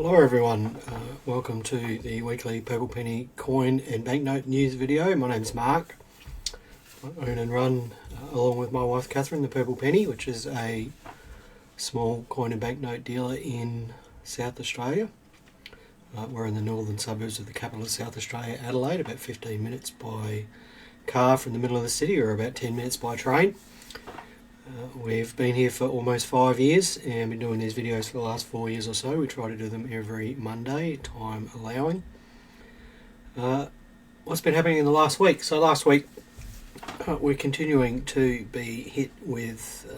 Hello everyone, welcome to the weekly Purple Penny coin and banknote news video. My name's Mark. I own and run, along with my wife Catherine, the Purple Penny, which is a small coin and banknote dealer in South Australia. We're in the northern suburbs of the capital of South Australia, Adelaide, about 15 minutes by car from the middle of the city, or about 10 minutes by train. We've been here for almost 5 years and been doing these videos for the last 4 years or so. We try to do them every Monday, time allowing. What's been happening in the last week? So last week we're continuing to be hit with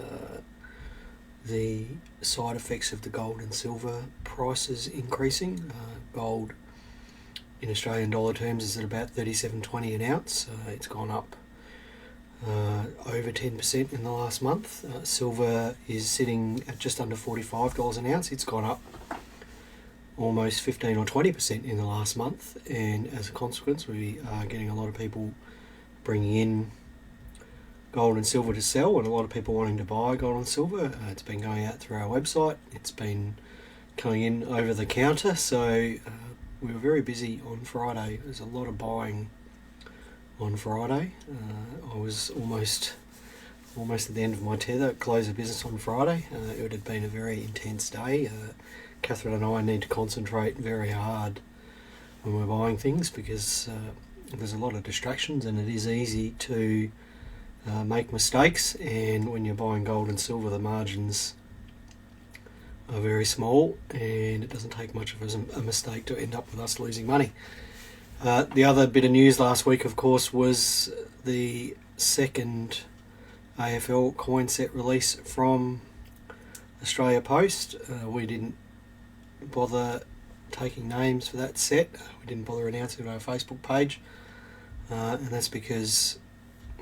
the side effects of the gold and silver prices increasing. Gold in Australian dollar terms is at about $37.20 an ounce. It's gone up over 10% in the last month. Silver is sitting at just under $45 an ounce. It's gone up almost 15 or 20% in the last month, and as a consequence we are getting a lot of people bringing in gold and silver to sell, and a lot of people wanting to buy gold and silver. It's been going out through our website, it's been coming in over the counter, so we were very busy on Friday. There's a lot of buying on Friday. I was almost at the end of my tether, close of business on Friday. It had been a very intense day. Catherine and I need to concentrate very hard when we're buying things because there's a lot of distractions and it is easy to make mistakes, and when you're buying gold and silver the margins are very small and it doesn't take much of a mistake to end up with us losing money. The other bit of news last week, of course, was the second AFL coin set release from Australia Post. We didn't bother taking names for that set. We didn't bother announcing it on our Facebook page. And that's because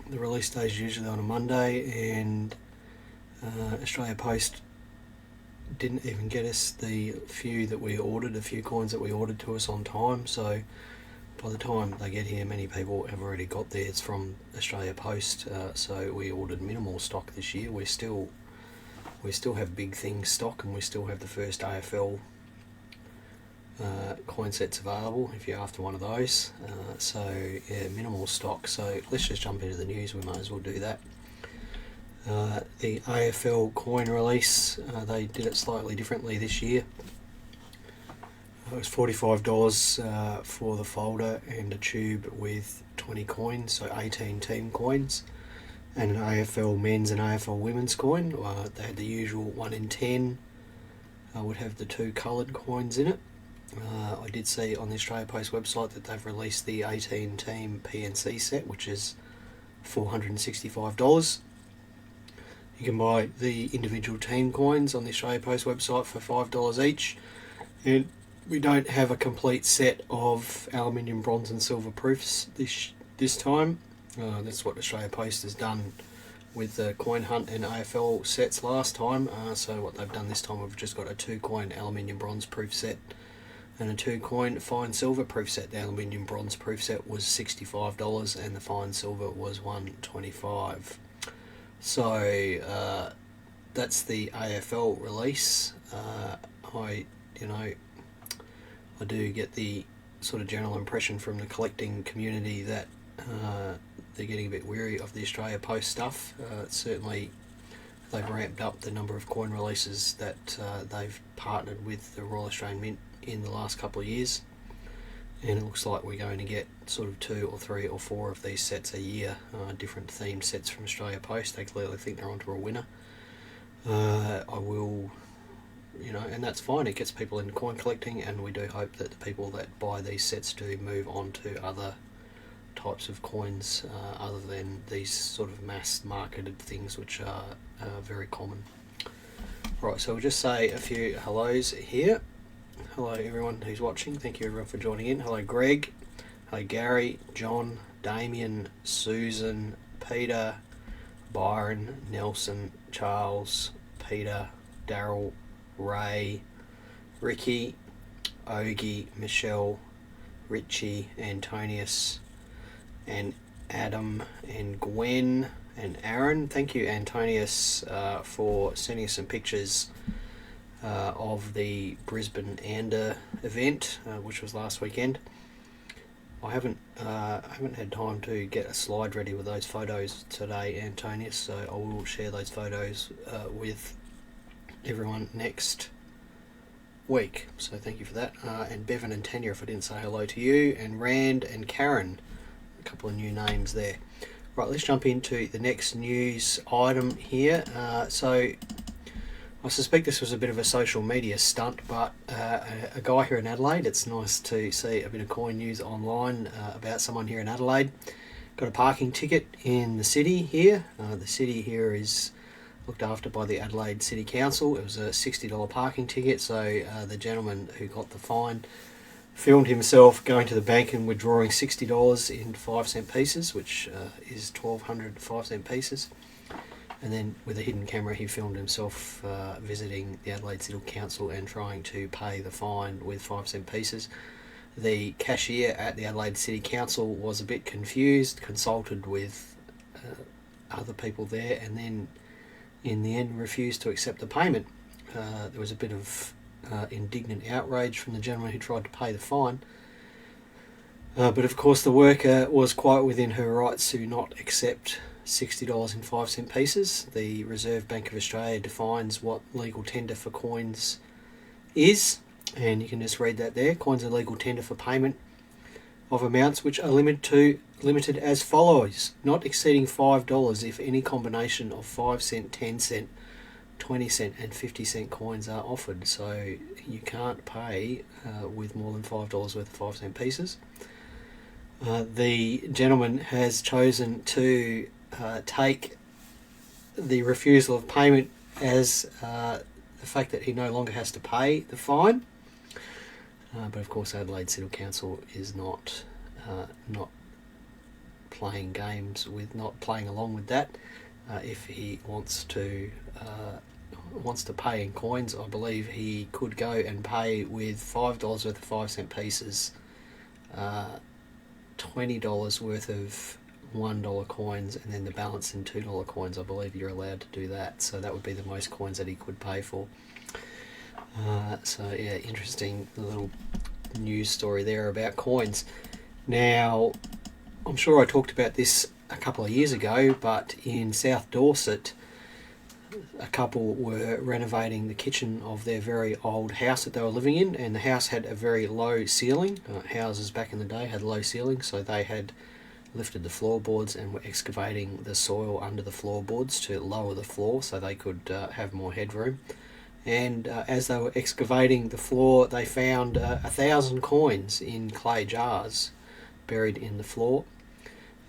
the release day is usually on a Monday, and Australia Post didn't even get us the few coins that we ordered to us on time. So by the time they get here, many people have already got theirs from Australia Post. So we ordered minimal stock this year. We still have big things stock, and we still have the first AFL coin sets available if you're after one of those. So yeah, minimal stock. So let's just jump into the news. We might as well do that. The AFL coin release, they did it slightly differently this year. It was $45 for the folder and a tube with 20 coins, so 18 team coins, and an AFL men's and AFL women's coin. They had the usual 1 in 10. Would have the 2 coloured coins in it. I did see on the Australia Post website that they've released the 18 team PNC set, which is $465. You can buy the individual team coins on the Australia Post website for $5 each, and we don't have a complete set of aluminium, bronze and silver proofs this time. That's what Australia Post has done with the coin hunt and AFL sets last time. So what they've done this time, we've just got a 2 coin aluminium bronze proof set and a 2 coin fine silver proof set. The aluminium bronze proof set was $65 and the fine silver was $125. So that's the AFL release. I do get the sort of general impression from the collecting community that they're getting a bit weary of the Australia Post stuff. Certainly they've ramped up the number of coin releases that they've partnered with the Royal Australian Mint in the last couple of years, and it looks like we're going to get sort of 2 or 3 or 4 of these sets a year, different themed sets from Australia Post. They clearly think they're onto a winner. And that's fine, it gets people into coin collecting, and we do hope that the people that buy these sets do move on to other types of coins other than these sort of mass marketed things which are very common. Right, so we'll just say a few hellos here. Hello everyone who's watching, thank you everyone for joining in. Hello Greg, hello Gary, John, Damien, Susan, Peter, Byron, Nelson, Charles, Peter, Daryl, Ray, Ricky, Ogie, Michelle, Richie, Antonius, and Adam, and Gwen, and Aaron. Thank you, Antonius, for sending us some pictures of the Brisbane Ander event, which was last weekend. I haven't had time to get a slide ready with those photos today, Antonius, so I will share those photos with everyone next week. So thank you for that. And Bevan and Tanya, if I didn't say hello to you, and Rand and Karen, a couple of new names there. Right, let's jump into the next news item here. So I suspect this was a bit of a social media stunt, but a guy here in Adelaide, it's nice to see a bit of coin news online about someone here in Adelaide. Got a parking ticket in the city here. The city here is looked after by the Adelaide City Council. It was a $60 parking ticket, so the gentleman who got the fine filmed himself going to the bank and withdrawing $60 in 5-cent pieces, which is 1,200 5-cent pieces. And then with a hidden camera he filmed himself visiting the Adelaide City Council and trying to pay the fine with 5-cent pieces. The cashier at the Adelaide City Council was a bit confused, consulted with other people there, and then in the end refused to accept the payment. There was a bit of indignant outrage from the gentleman who tried to pay the fine. But of course the worker was quite within her rights to not accept $60 in 5-cent pieces. The Reserve Bank of Australia defines what legal tender for coins is, and you can just read that there. Coins are legal tender for payment of amounts which are limited as follows: not exceeding $5 if any combination of 5-cent, 10-cent, 20-cent and 50-cent coins are offered. So you can't pay with more than $5 worth of 5-cent pieces. The gentleman has chosen to take the refusal of payment as the fact that he no longer has to pay the fine. But of course Adelaide City Council is not playing games with, not playing along with that. If he wants to pay in coins, I believe he could go and pay with $5 worth of 5-cent pieces, $20 worth of $1 coins, and then the balance in $2 coins. I believe you're allowed to do that, so that would be the most coins that he could pay for. So yeah, interesting little news story there about coins. Now, I'm sure I talked about this a couple of years ago, but in South Dorset, a couple were renovating the kitchen of their very old house that they were living in, and the house had a very low ceiling. Houses back in the day had low ceilings, so they had lifted the floorboards and were excavating the soil under the floorboards to lower the floor so they could have more headroom. And as they were excavating the floor, they found 1,000 coins in clay jars buried in the floor,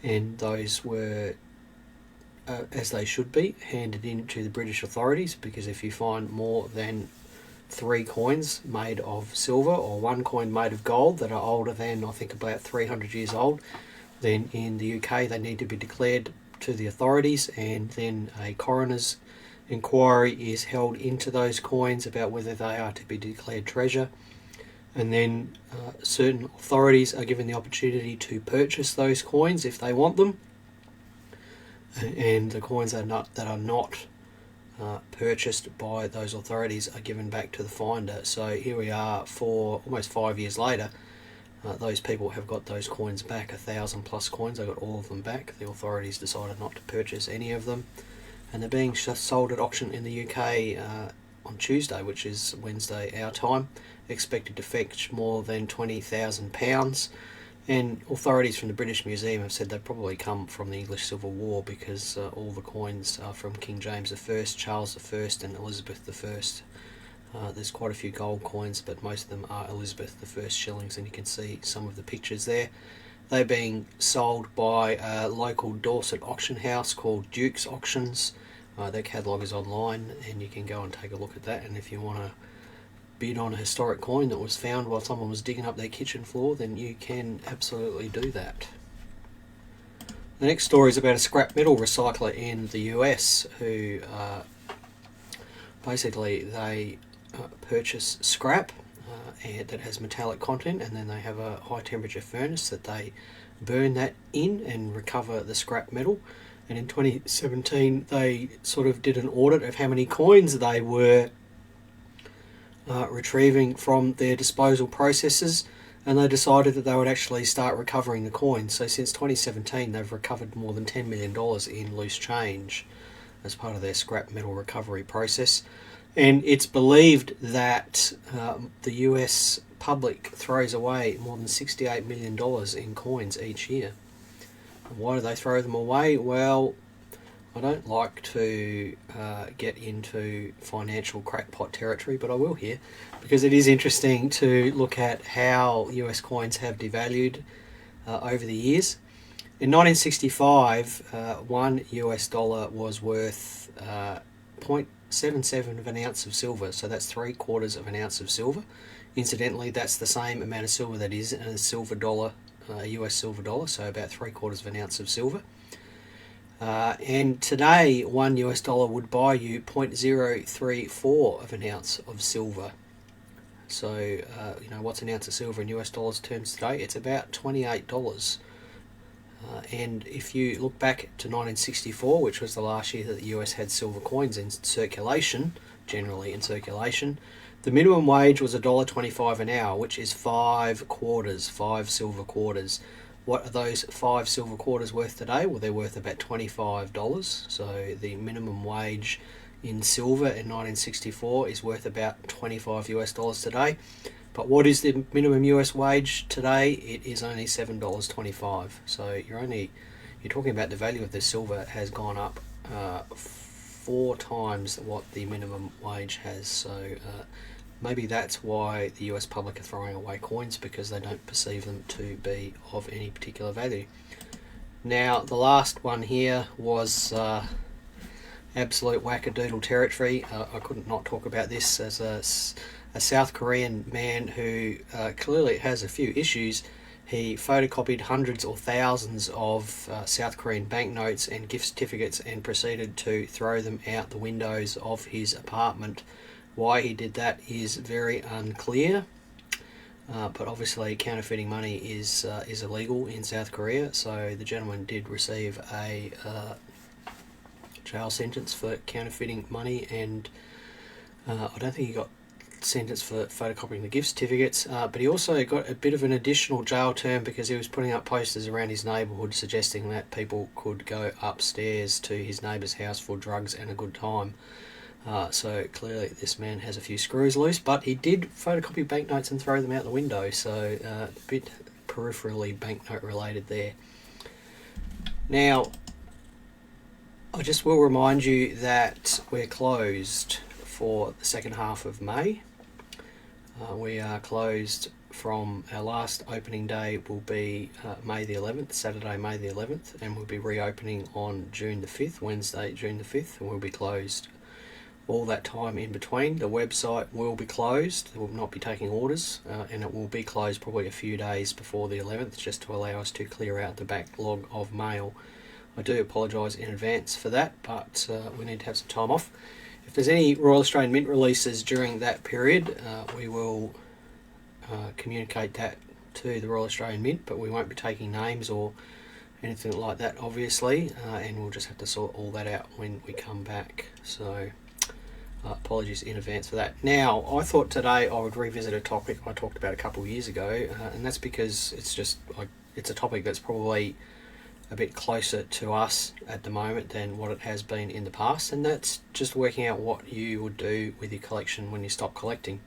and those were, as they should be, handed in to the British authorities, because if you find more than 3 coins made of silver or 1 coin made of gold that are older than, I think, about 300 years old, then in the UK they need to be declared to the authorities, and then a coroner's inquiry is held into those coins about whether they are to be declared treasure, and then certain authorities are given the opportunity to purchase those coins if they want them, and the coins that are not purchased by those authorities are given back to the finder. So here we are, for almost 5 years later. Those people have got those coins back, 1,000 plus coins. They got all of them back. The authorities decided not to purchase any of them, and they're being sold at auction in the UK on Tuesday, which is Wednesday our time, expected to fetch more than £20,000. And authorities from the British Museum have said they probably come from the English Civil War, because all the coins are from King James I, Charles I and Elizabeth I. There's quite a few gold coins, but most of them are Elizabeth I shillings, and you can see some of the pictures there. They're being sold by a local Dorset auction house called Duke's Auctions. Their catalogue is online, and you can go and take a look at that. And if you want to bid on a historic coin that was found while someone was digging up their kitchen floor, then you can absolutely do that. The next story is about a scrap metal recycler in the US who basically they purchase scrap and that has metallic content, and then they have a high temperature furnace that they burn that in and recover the scrap metal. And in 2017 they sort of did an audit of how many coins they were retrieving from their disposal processes, and they decided that they would actually start recovering the coins. So since 2017, they've recovered more than $10 million in loose change as part of their scrap metal recovery process. And it's believed that the US public throws away more than $68 million in coins each year. And why do they throw them away? Well, I don't like to get into financial crackpot territory, but I will here, because it is interesting to look at how US coins have devalued over the years. In 1965, one US dollar was worth 0.77 of an ounce of silver, so that's 3/4 of an ounce of silver. Incidentally, that's the same amount of silver that is in a silver dollar, a US silver dollar, so about 3/4 of an ounce of silver. And today, one US dollar would buy you 0.034 of an ounce of silver. So, what's an ounce of silver in US dollars terms today? It's about $28. And if you look back to 1964, which was the last year that the US had silver coins in circulation, generally in circulation, the minimum wage was $1.25 an hour, which is 5 quarters, 5 silver quarters. What are those 5 silver quarters worth today? Well, they're worth about $25. So the minimum wage in silver in 1964 is worth about $25 US today. But what is the minimum US wage today? It is only $7.25. So you're talking about the value of the silver has gone up 4 times what the minimum wage has. So maybe that's why the US public are throwing away coins, because they don't perceive them to be of any particular value. Now, the last one here was absolute wackadoodle territory. I couldn't not talk about this as a South Korean man who clearly has a few issues. He photocopied hundreds or thousands of South Korean banknotes and gift certificates and proceeded to throw them out the windows of his apartment. Why he did that is very unclear, but obviously counterfeiting money is illegal in South Korea, so the gentleman did receive a jail sentence for counterfeiting money, and I don't think he got sentenced for photocopying the gift certificates, but he also got a bit of an additional jail term because he was putting up posters around his neighbourhood suggesting that people could go upstairs to his neighbour's house for drugs and a good time. So clearly this man has a few screws loose, but he did photocopy banknotes and throw them out the window, so a bit peripherally banknote related there. Now, I just will remind you that we're closed for the second half of May. We are closed from our last opening day will be May the 11th, Saturday, May the 11th, and we'll be reopening on June the 5th, Wednesday, June the 5th, and we'll be closed all that time in between. The website will be closed. It will not be taking orders, and it will be closed probably a few days before the 11th, just to allow us to clear out the backlog of mail. I do apologise in advance for that, but we need to have some time off. If there's any Royal Australian Mint releases during that period, we will communicate that to the Royal Australian Mint, but we won't be taking names or anything like that, obviously, and we'll just have to sort all that out when we come back. So apologies in advance for that. Now, I thought today I would revisit a topic I talked about a couple of years ago, and that's because it's a topic that's probably a bit closer to us at the moment than what it has been in the past, and that's just working out what you would do with your collection when you stop collecting.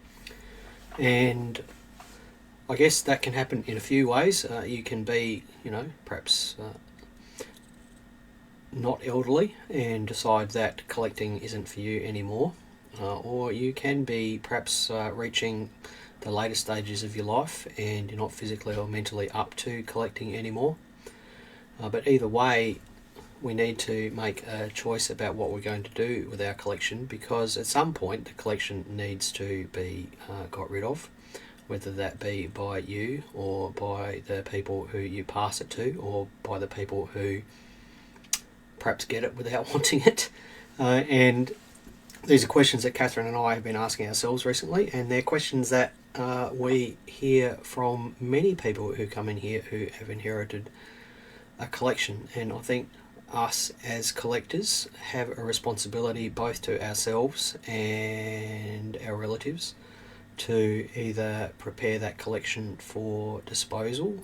And I guess that can happen in a few ways. You can be, perhaps not elderly and decide that collecting isn't for you anymore, or you can be perhaps reaching the later stages of your life and you're not physically or mentally up to collecting anymore. But either way, we need to make a choice about what we're going to do with our collection, because at some point the collection needs to be got rid of, whether that be by you or by the people who you pass it to, or by the people who perhaps get it without wanting it. And these are questions that Catherine and I have been asking ourselves recently, and they're questions that we hear from many people who come in here who have inherited a collection. And I think us as collectors have a responsibility both to ourselves and our relatives to either prepare that collection for disposal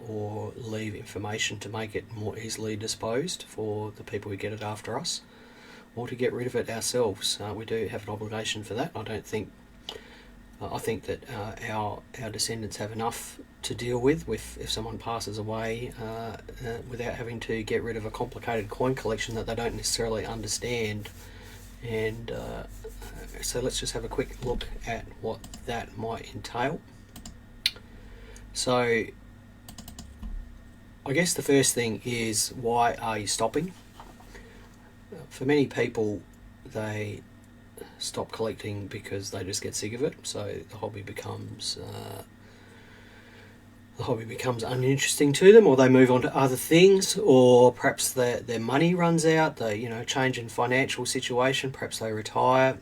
or leave information to make it more easily disposed for the people who get it after us, or to get rid of it ourselves. We do have an obligation for that. I think that our descendants have enough to deal with if someone passes away without having to get rid of a complicated coin collection that they don't necessarily understand. And so let's just have a quick look at what that might entail. So I guess the first thing is, why are you stopping? For many people, they stop collecting because they just get sick of it. So the hobby becomes uninteresting to them, or they move on to other things, or perhaps their money runs out. They change in financial situation. Perhaps they retire,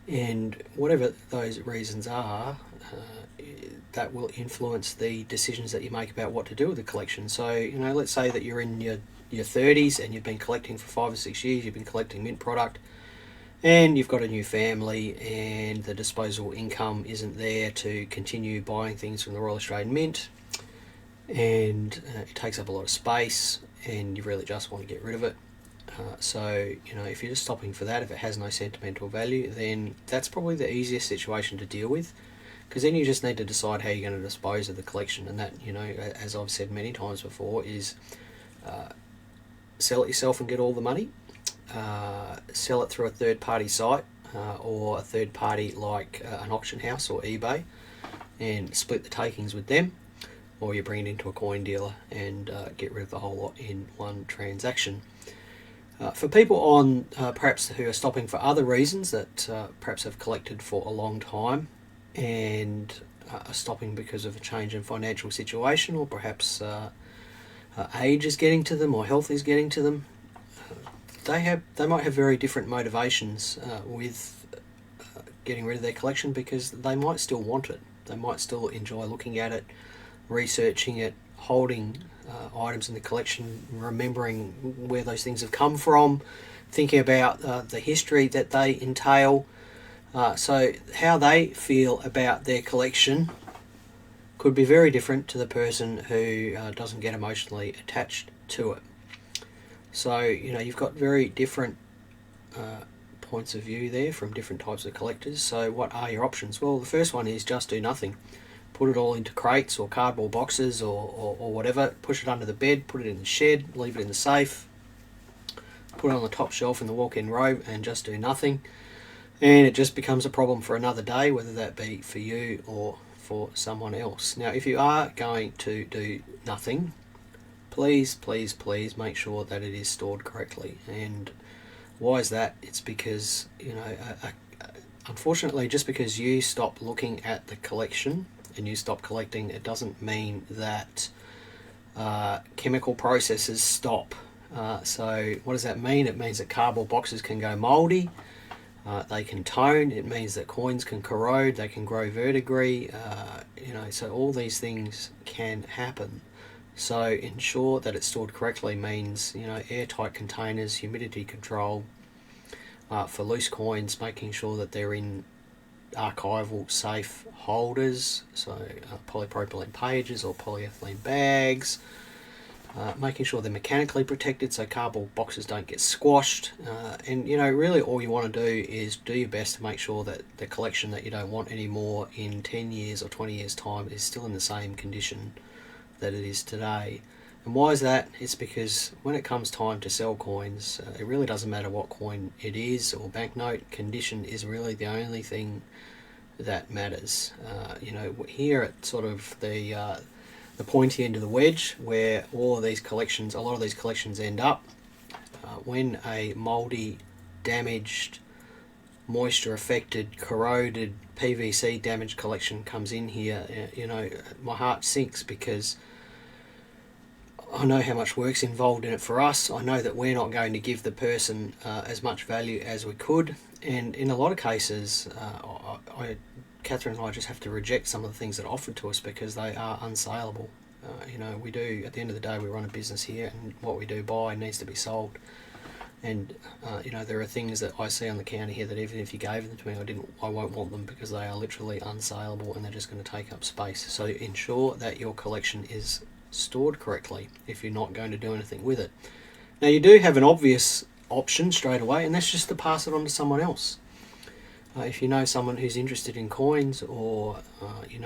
and whatever those reasons are, that will influence the decisions that you make about what to do with the collection. So let's say that you're in your 30s and you've been collecting for 5 or 6 years. You've been collecting mint product, and you've got a new family, and the disposable income isn't there to continue buying things from the Royal Australian Mint, and it takes up a lot of space, and you really just want to get rid of it. So if you're just stopping for that, if it has no sentimental value, then that's probably the easiest situation to deal with, because then you just need to decide how you're going to dispose of the collection. And that, as I've said many times before, is sell it yourself and get all the money. Sell it through a third-party site or a third party like an auction house or eBay, and split the takings with them, or you bring it into a coin dealer and get rid of the whole lot in one transaction. For people on perhaps who are stopping for other reasons, that perhaps have collected for a long time and are stopping because of a change in financial situation, or perhaps age is getting to them or health is getting to them, they might have very different motivations with getting rid of their collection, because they might still want it. They might still enjoy looking at it, researching it, holding items in the collection, remembering where those things have come from, thinking about the history that they entail. So how they feel about their collection could be very different to the person who doesn't get emotionally attached to it. So, you've got very different points of view there from different types of collectors. So what are your options? Well, the first one is just do nothing. Put it all into crates or cardboard boxes or whatever. Push it under the bed, put it in the shed, leave it in the safe, put it on the top shelf in the walk-in row, and just do nothing. And it just becomes a problem for another day, whether that be for you or for someone else. Now, if you are going to do nothing, please make sure that it is stored correctly. And why is that? It's because, unfortunately, just because you stop looking at the collection and you stop collecting, it doesn't mean that chemical processes stop. So what does that mean? It means that cardboard boxes can go mouldy, they can tone, it means that coins can corrode, they can grow verdigris, so all these things can happen. So ensure that it's stored correctly means, airtight containers, humidity control. For loose coins, making sure that they're in archival safe holders, so polypropylene pages or polyethylene bags. Making sure they're mechanically protected so cardboard boxes don't get squashed. And really all you want to do is do your best to make sure that the collection that you don't want anymore in 10 years or 20 years time is still in the same condition that it is today. And why is that? It's because when it comes time to sell coins, it really doesn't matter what coin it is or banknote. Condition is really the only thing that matters. Here at sort of the pointy end of the wedge, where a lot of these collections end up, when a mouldy, damaged, moisture affected, corroded, PVC damaged collection comes in here, my heart sinks, because I know how much work's involved in it for us. I know that we're not going to give the person as much value as we could, and in a lot of cases, Catherine and I just have to reject some of the things that are offered to us because they are unsaleable. We do, at the end of the day, we run a business here, and what we do buy needs to be sold. And there are things that I see on the counter here that even if you gave them to me, I won't want them because they are literally unsaleable and they're just going to take up space. So ensure that your collection is stored correctly if you're not going to do anything with it. Now, you do have an obvious option straight away, and that's just to pass it on to someone else. If you know someone who's interested in coins, or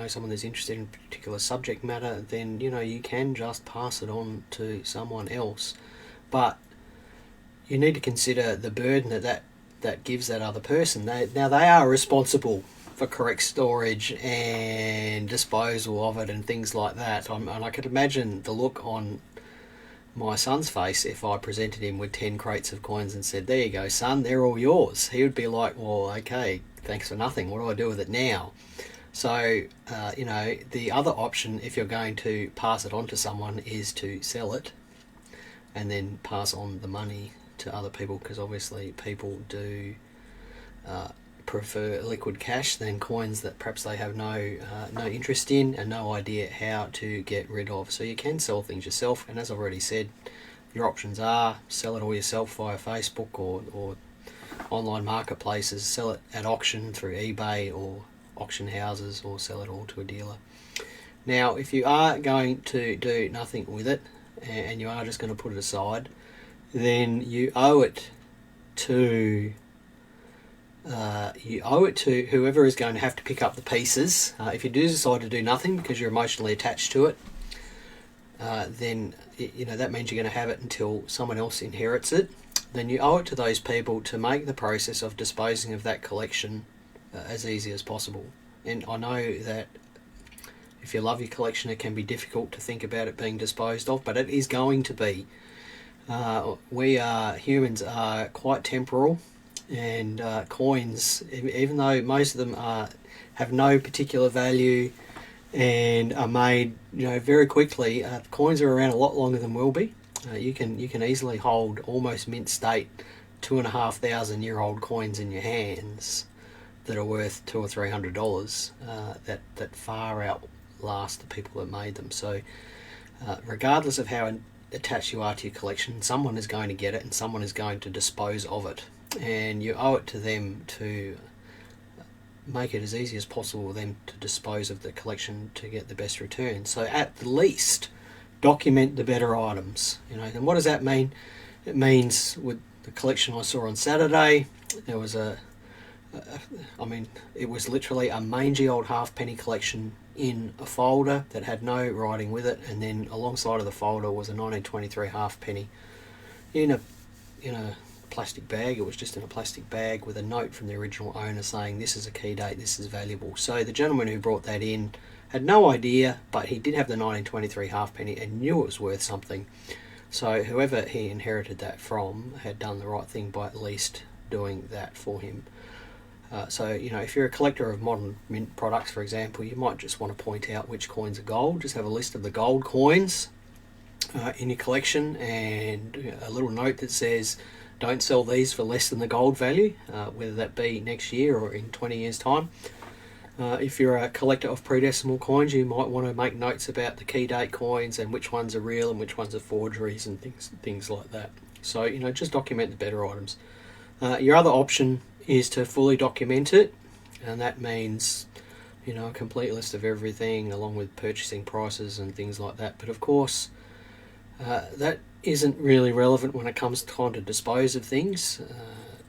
someone who's interested in a particular subject matter, then you can just pass it on to someone else. But you need to consider the burden that gives that other person. They are responsible for correct storage and disposal of it and things like that. And I could imagine the look on my son's face if I presented him with 10 crates of coins and said, "There you go, son, they're all yours." He would be like, "Well, okay, thanks for nothing. What do I do with it now?" So, the other option, if you're going to pass it on to someone, is to sell it and then pass on the money to other people, because obviously people do prefer liquid cash than coins that perhaps they have no interest in and no idea how to get rid of. So you can sell things yourself, and as I've already said, your options are sell it all yourself via Facebook or online marketplaces, sell it at auction through eBay or auction houses, or sell it all to a dealer. Now, if you are going to do nothing with it and you are just going to put it aside, then you owe it to whoever is going to have to pick up the pieces. If you do decide to do nothing because you're emotionally attached to it, then that means you're going to have it until someone else inherits it. Then you owe it to those people to make the process of disposing of that collection as easy as possible. And I know that if you love your collection, it can be difficult to think about it being disposed of, but it is going to be. Humans are quite temporal, and coins, even though most of them have no particular value and are made very quickly, coins are around a lot longer than will be. You can easily hold almost mint state 2,500-year-old coins in your hands that are worth $200 or $300 that far outlast the people that made them. So regardless of how attached you are to your collection, someone is going to get it and someone is going to dispose of it, and you owe it to them to make it as easy as possible for them to dispose of the collection to get the best return. So at the least, document the better items. And what does that mean? It means with the collection I saw on Saturday, there was it was literally a mangy old halfpenny collection in a folder that had no writing with it, and then alongside of the folder was a 1923 halfpenny in a plastic bag. It was just in a plastic bag with a note from the original owner saying, "This is a key date, this is valuable." So the gentleman who brought that in had no idea, but he did have the 1923 halfpenny and knew it was worth something. So whoever he inherited that from had done the right thing by at least doing that for him. So if you're a collector of modern mint products, for example, you might just want to point out which coins are gold. Just have a list of the gold coins in your collection, and a little note that says, "Don't sell these for less than the gold value," whether that be next year or in 20 years' time. If you're a collector of pre-decimal coins, you might want to make notes about the key date coins and which ones are real and which ones are forgeries and things like that. So just document the better items. Your other option is to fully document it, and that means a complete list of everything along with purchasing prices and things like that. But of course, that isn't really relevant when it comes time to dispose of things.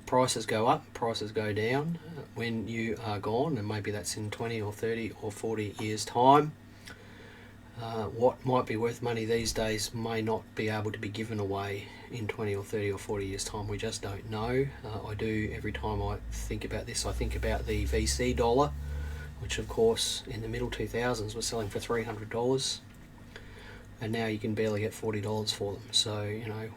Prices go up, prices go down when you are gone, and maybe that's in 20 or 30 or 40 years' time. What might be worth money these days may not be able to be given away in 20 or 30 or 40 years' time. We just don't know. I do, every time I think about this, I think about the VC dollar, which of course in the middle 2000s was selling for $300, and now you can barely get $40 for them. So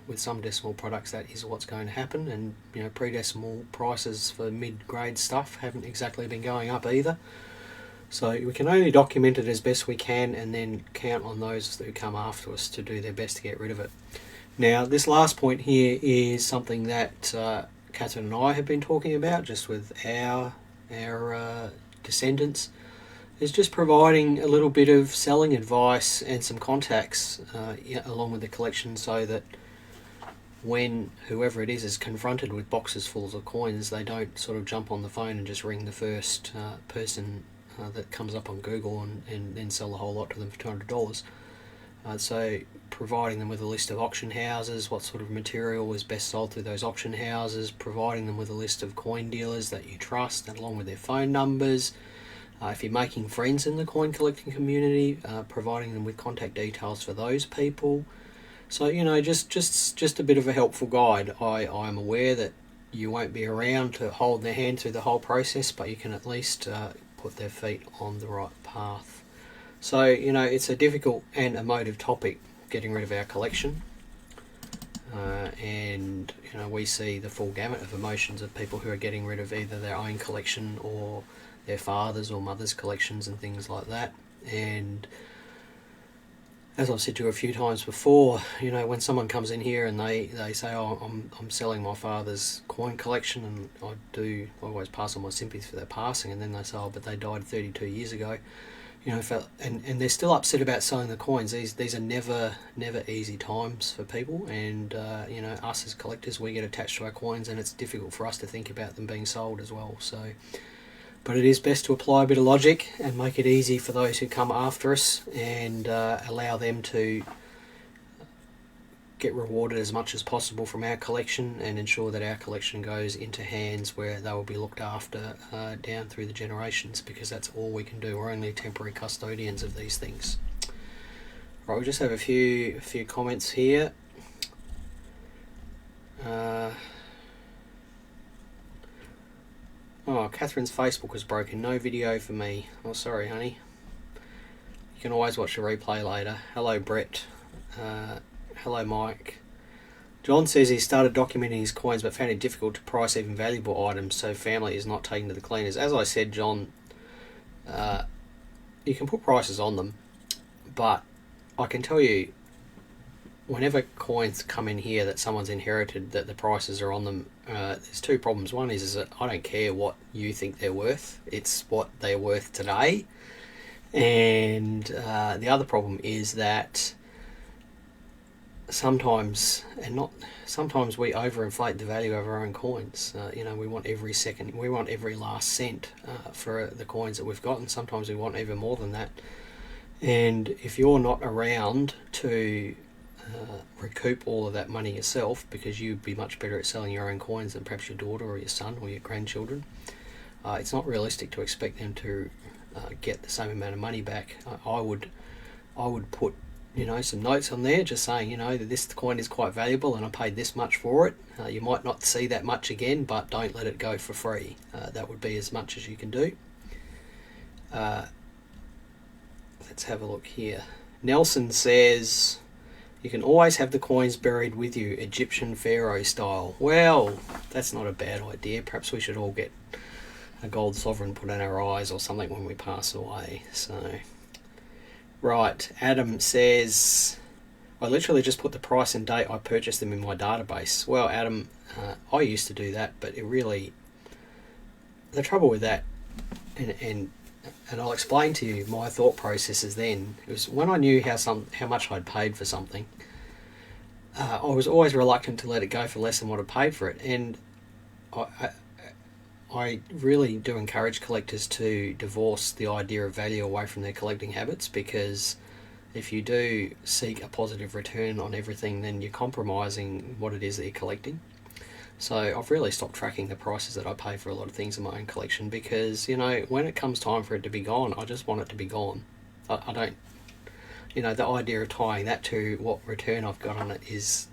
with some decimal products, that is what's going to happen. And pre-decimal prices for mid-grade stuff haven't exactly been going up either. So we can only document it as best we can, and then count on those who come after us to do their best to get rid of it. Now, this last point here is something that Catherine and I have been talking about, just with our descendants, is just providing a little bit of selling advice and some contacts along with the collection, so that when whoever it is confronted with boxes full of coins, they don't sort of jump on the phone and just ring the first person that comes up on Google and then sell the whole lot to them for $200. So providing them with a list of auction houses, what sort of material is best sold through those auction houses, providing them with a list of coin dealers that you trust, and along with their phone numbers. If you're making friends in the coin collecting community, providing them with contact details for those people. So, you know, just a bit of a helpful guide. I'm aware that you won't be around to hold their hand through the whole process, but you can at least put their feet on the right path. So, you know, it's a difficult and emotive topic, getting rid of our collection. And, you know, we see the full gamut of emotions of people who are getting rid of either their own collection or their father's or mother's collections and things like that. And as I've said to you a few times before, you know, when someone comes in here and they say, oh, I'm selling my father's coin collection, and I always pass on my sympathies for their passing, and then they say, oh, but they died 32 years ago. You know, and they're still upset about selling the coins. These are never easy times for people, and you know, us as collectors, we get attached to our coins, and it's difficult for us to think about them being sold as well. So, but it is best to apply a bit of logic and make it easy for those who come after us, and allow them to get rewarded as much as possible from our collection, and ensure that our collection goes into hands where they will be looked after down through the generations, because that's all we can do. We're only temporary custodians of these things. Right, we'll just have a few comments here. Oh, Catherine's Facebook was broken. No video for me. Oh, sorry, honey. You can always watch the replay later. Hello, Brett. Hello, Mike. John says he started documenting his coins but found it difficult to price even valuable items, so family is not taking to the cleaners. As I said, John, you can put prices on them, but I can tell you, whenever coins come in here that someone's inherited, that the prices are on them, there's two problems. One is that I don't care what you think they're worth. It's what they're worth today. And the other problem is that sometimes we overinflate the value of our own coins. You know, we want every last cent for the coins that we've got, and sometimes we want even more than that. And if you're not around to recoup all of that money yourself, because you'd be much better at selling your own coins than perhaps your daughter or your son or your grandchildren, it's not realistic to expect them to get the same amount of money back. I would put, you know, some notes on there just saying, you know, that this coin is quite valuable and I paid this much for it. You might not see that much again, but don't let it go for free. That would be as much as you can do. Let's have a look here. Nelson says, you can always have the coins buried with you, Egyptian pharaoh style. Well, that's not a bad idea. Perhaps we should all get a gold sovereign put in our eyes or something when we pass away. So, right, Adam says, I literally just put the price and date I purchased them in my database. Well, Adam, I used to do that, but the trouble with that, and I'll explain to you my thought processes then. It was when I knew how much I'd paid for something, I was always reluctant to let it go for less than what I paid for it. And I really do encourage collectors to divorce the idea of value away from their collecting habits, because if you do seek a positive return on everything, then you're compromising what it is that you're collecting. So I've really stopped tracking the prices that I pay for a lot of things in my own collection, because, you know, when it comes time for it to be gone, I just want it to be gone. I don't, you know, the idea of tying that to what return I've got on it is,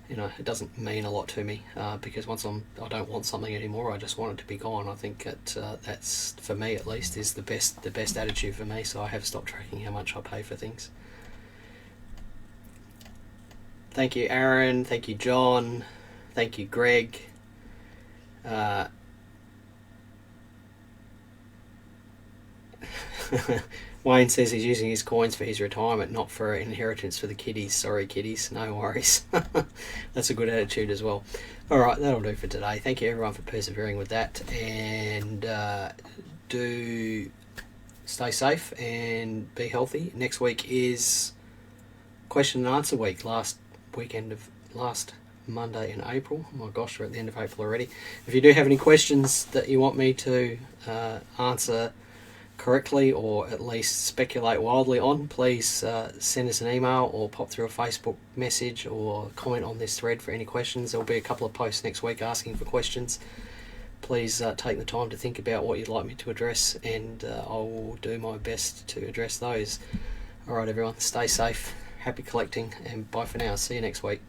you know, it doesn't mean a lot to me, because once I don't want something anymore, I just want it to be gone. I think that's, for me at least, is the best attitude for me. So I have stopped tracking how much I pay for things. Thank you, Aaron. Thank you, John. Thank you, Greg. Wayne says he's using his coins for his retirement, not for inheritance for the kiddies. Sorry, kiddies, no worries. That's a good attitude as well. All right, that'll do for today. Thank you, everyone, for persevering with that. And do stay safe and be healthy. Next week is question and answer week. Last Monday in April. Oh my gosh, we're at the end of April already. If you do have any questions that you want me to answer correctly, or at least speculate wildly on, please send us an email or pop through a Facebook message or comment on this thread for any questions. There'll be a couple of posts next week asking for questions. Please take the time to think about what you'd like me to address, and I will do my best to address those. Alright everyone, stay safe, happy collecting, and bye for now. See you next week.